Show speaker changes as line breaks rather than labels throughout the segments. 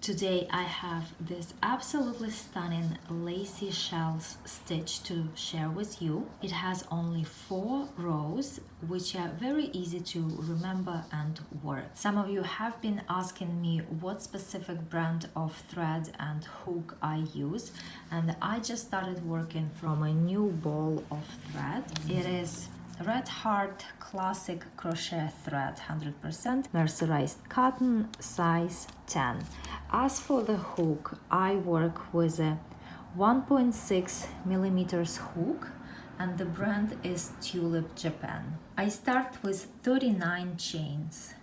Today I have this absolutely stunning lacy shells stitch to share with you. It has only 4 rows, which are very easy to remember and work. Some of you have been asking me what specific brand of thread and hook I use, and I just started working from a new ball of thread. It is Red Heart Classic Crochet thread, 100% mercerized cotton, size 10. As for the hook, I work with a 1.6 millimeters hook, and the brand is Tulip Japan. I start with 39 chains.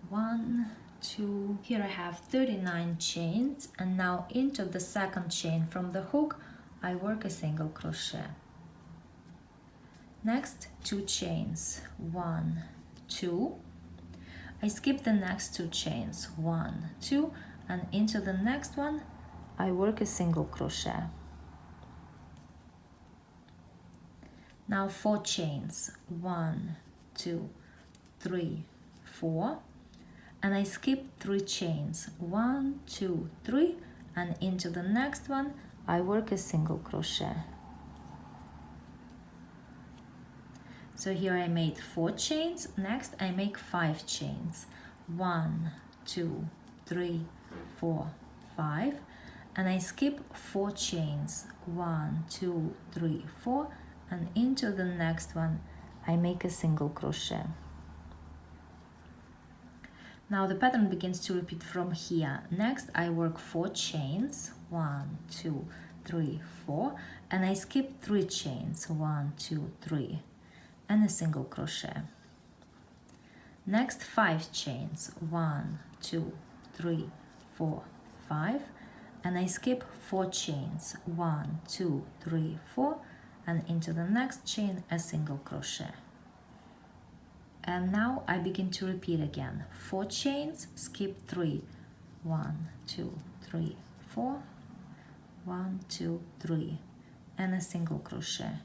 1, 2, here I have 39 chains, and now into the second chain from the hook, I work a single crochet. Next, 2 chains, 1, 2. I skip the next 2 chains, 1, 2, and into the next one, I work a single crochet. Now 4 chains, 1, 2, 3, 4, and I skip 3 chains, 1, 2, 3, and into the next one, I work a single crochet. So here I made 4 chains, next I make 5 chains. 1, 2, 3, 4, 5, and I skip 4 chains. 1, 2, 3, 4, and into the next one I make a single crochet. Now the pattern begins to repeat from here. Next I work 4 chains. 1, 2, 3, 4, and I skip 3 chains. 1, 2, 3. And a single crochet. Next 5 chains, 1, 2, 3, 4, 5, and I skip 4 chains, 1, 2, 3, 4, and into the next chain a single crochet. And now I begin to repeat again. 4 chains, skip 3, 1, 2, 3, 4, 1, 2, 3, and a single crochet.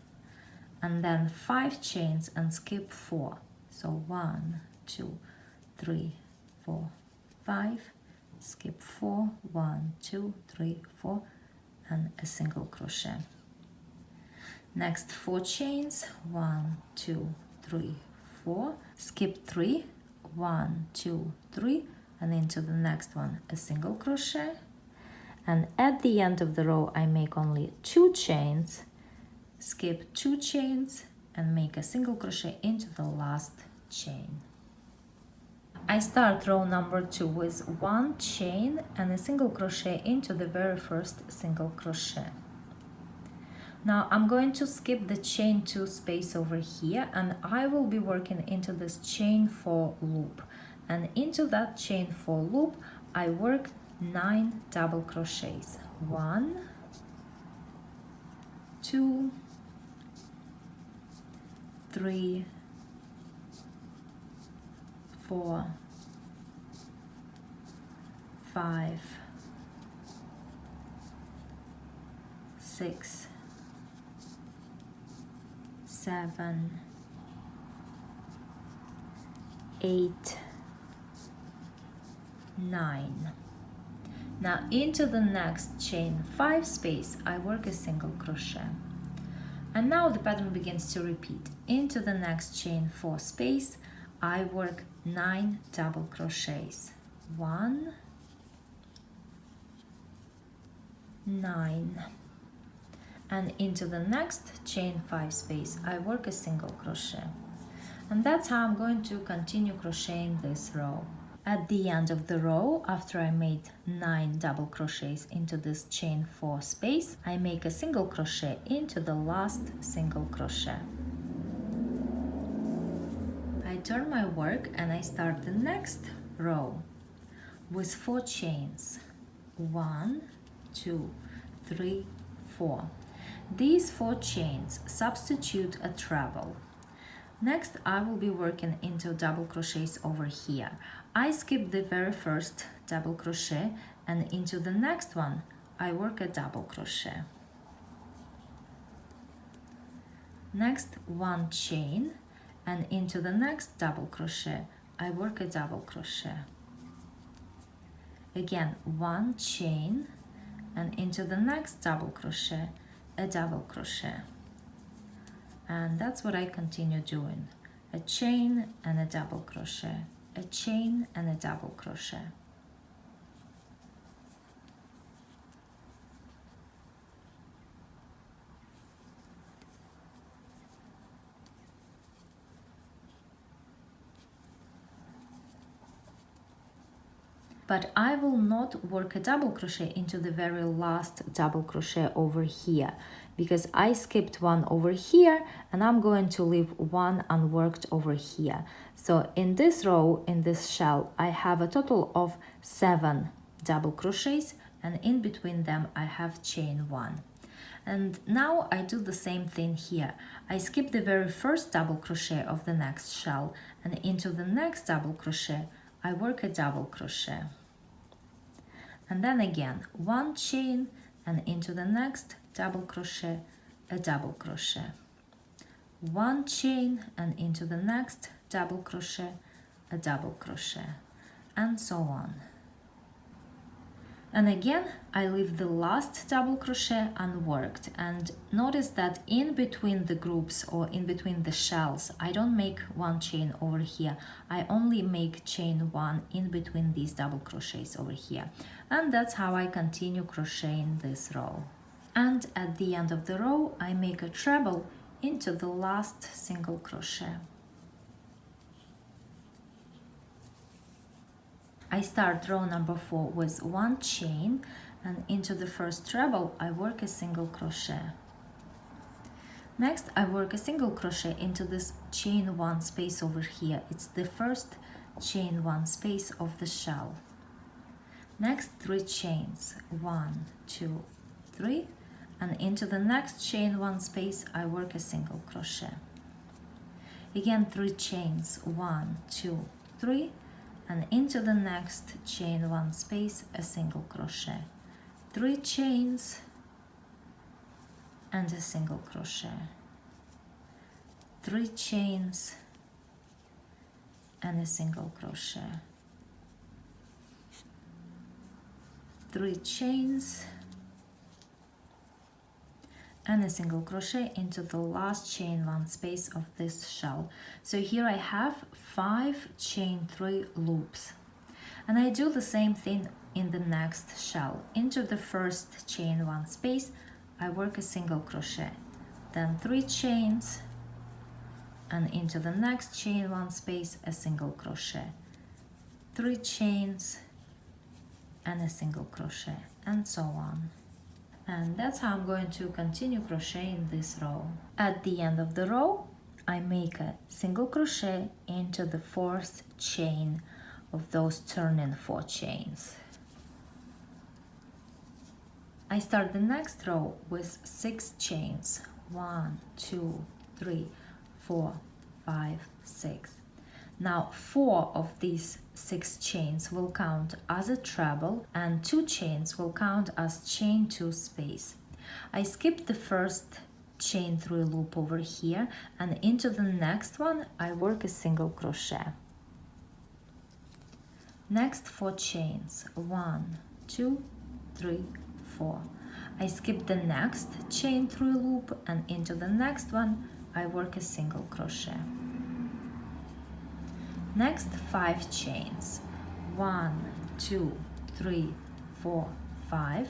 And then 5 chains and skip 4. So 1, 2, 3, 4, 5, skip 4, 1, 2, 3, 4, and a single crochet. Next 4 chains, 1, 2, 3, 4, skip 3, 1, 2, 3, and into the next one a single crochet. And at the end of the row I make only 2 chains, skip 2 chains, and make a single crochet into the last chain. I start row number 2 with 1 chain and a single crochet into the very first single crochet. Now I'm going to skip the chain 2 space over here, and I will be working into this chain 4 loop, and into that chain 4 loop I work 9 double crochets. 1, 2, 3, 4, 5, 6, 7, 8, 9. Now into the next chain 5 space I work a single crochet. And now the pattern begins to repeat. Into the next chain 4 space, I work 9 double crochets. 1, 9. And into the next chain 5 space, I work a single crochet. And that's how I'm going to continue crocheting this row. At the end of the row, after I made 9 double crochets into this chain 4 space, I make a single crochet into the last single crochet. I turn my work and I start the next row with 4 chains. 1, 2, 3, 4. These 4 chains substitute a treble. Next, I will be working into double crochets over here. I skip the very first double crochet, and into the next one, I work a double crochet. Next, 1 chain, and into the next double crochet, I work a double crochet. Again, one chain, and into the next double crochet, a double crochet. And that's what I continue doing. A chain and a double crochet, a chain and a double crochet. But I will not work a double crochet into the very last double crochet over here, because I skipped one over here and I'm going to leave one unworked over here. So in this row, in this shell, I have a total of 7 double crochets, and in between them I have chain 1. And now I do the same thing here. I skip the very first double crochet of the next shell, and into the next double crochet I work a double crochet. And then again, one chain, and into the next double crochet, a double crochet. One chain, and into the next double crochet, a double crochet, and so on. And again, I leave the last double crochet unworked, and notice that in between the groups or in between the shells, I don't make one chain over here. I only make chain 1 in between these double crochets over here. And that's how I continue crocheting this row. And at the end of the row, I make a treble into the last single crochet. I start row number 4 with one chain, and into the first treble I work a single crochet. Next I work a single crochet into this chain 1 space over here. It's the first chain 1 space of the shell. Next 3 chains, 1, 2, 3, and into the next chain 1 space I work a single crochet. Again 3 chains, 1, 2, 3, and into the next chain 1 space a single crochet. 3 chains and a single crochet. 3 chains and a single crochet. 3 chains and a single crochet into the last chain 1 space of this shell. So here I have 5 chain 3 loops, and I do the same thing in the next shell. Into the first chain 1 space I work a single crochet, then 3 chains, and into the next chain 1 space a single crochet, 3 chains and a single crochet, and so on. And that's how I'm going to continue crocheting this row. At the end of the row, I make a single crochet into the 4th chain of those turning 4 chains. I start the next row with 6 chains. 1, 2, 3, 4, 5, 6. Now 4 of these 6 chains will count as a treble, and 2 chains will count as chain 2 space. I skip the first chain 3 loop over here, and into the next one I work a single crochet. Next 4 chains, 1, 2, 3, 4. I skip the next chain 3 loop, and into the next one I work a single crochet. Next 5 chains, 1, 2, 3, 4, 5,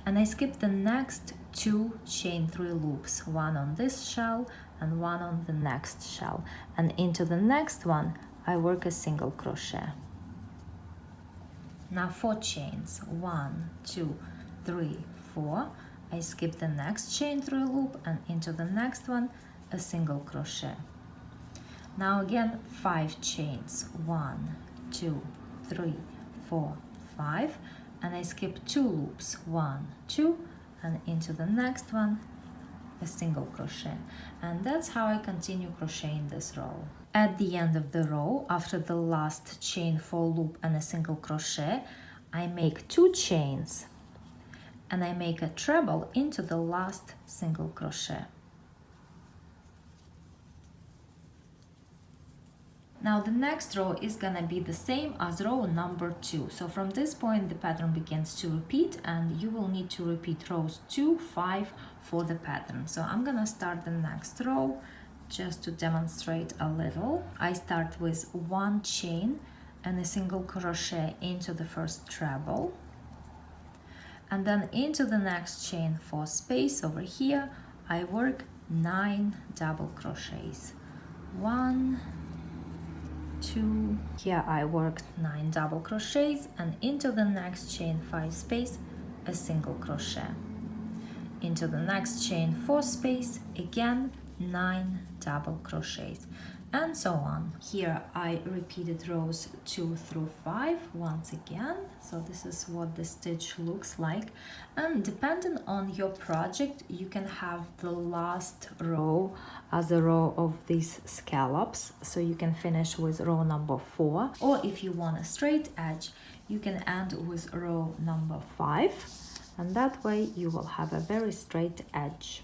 and I skip the next 2 chain 3 loops, one on this shell and one on the next shell, and into the next one I work a single crochet. Now 4 chains, 1, 2, 3, 4, I skip the next chain 3 loop, and into the next one a single crochet. Now again 5 chains, 1, 2, 3, 4, 5, and I skip 2 loops, 1, 2, and into the next one a single crochet. And that's how I continue crocheting this row. At the end of the row, after the last chain 4 loop and a single crochet, I make 2 chains, and I make a treble into the last single crochet. Now the next row is gonna be the same as row number 2. So from this point the pattern begins to repeat, and you will need to repeat rows 2, 5 for the pattern. So I'm gonna start the next row just to demonstrate a little. I start with 1 chain and a single crochet into the first treble, and then into the next chain for space over here I work 9 double crochets. 1, 2, here I worked 9 double crochets, and into the next chain 5 space a single crochet, into the next chain 4 space again 9 double crochets, and so on. Here I repeated rows 2 through 5 once again, so this is what the stitch looks like. And depending on your project, you can have the last row as a row of these scallops, so you can finish with row number 4, or if you want a straight edge you can end with row number 5, and that way you will have a very straight edge.